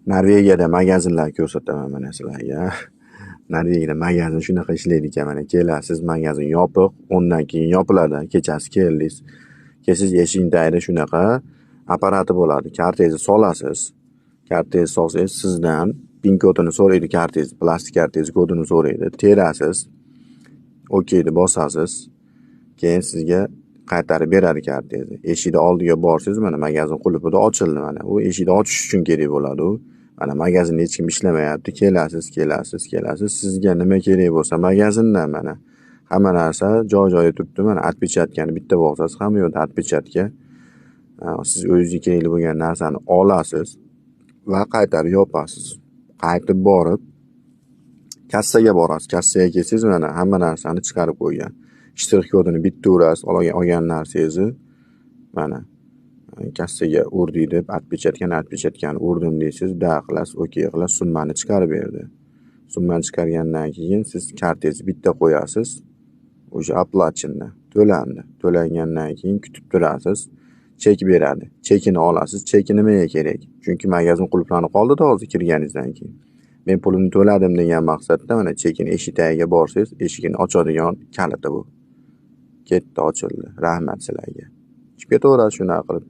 Norvegiyada magazinlar ko'rsataman mana sizlarga. Norvegiyada magazin shunaqa ishlaydi ekan, mana kelasiz, magazin yopiq, 10 dan keyin yopiladi. Kechasi keldingiz. Siz eshikning tagida shunaqa apparati bo'ladi. Kartangizni solasiz. Kartangizni solsangiz sizdan PIN kodini so'raydi, kartangiz, plastik kartangiz kodini so'raydi. Terasiz. OK'ni bosasiz. Keyin sizga qaytarib beradi kartangizni. Eshikni oldiga borsangiz, mana magazin qulfida ochildi mana. U eshikni ochish uchun kerak bo'ladi u. Mana magazinda hech kim ishlamayapti. Kelasiz. Sizga nima kerak bo'lsa magazindan mana hamma narsa joy-joyida turibdi. Mana отпечаткani bitta bosasiz, hamma yoqda отпечатка. Siz o'zingizga kerakli bo'lgan narsani olasiz va qaytarib yopasiz. Qaytib borib kassaga borasiz. Kassaga kelsangiz mana hamma narsani chiqarib qo'ygan. Shtrix kodini bitta urasiz, olgan narsangizni mana kassaga urdik deb отпечаткani urdim deysiz, da qilasiz, OK qilasiz, summani chiqarib berdi. Summani chiqargandan keyin siz kartangizni bitta qo'yasiz. O'sha оплаченный to'landi. To'langandan keyin kutib turasiz. Chek beradi. Chekini olasiz. Cheki nimaga kerak? Chunki magazin qulflanib qoldi-da hozir kirganingizdan keyin. Men pulini to'ladim degan maqsadda mana chekini eshik tagiga borsangiz, eshigini ochadigan kaliti bu. Ketdi, ochildi. Rahmat sizlarga. Chiqib ketaverasiz shunaqa qilib.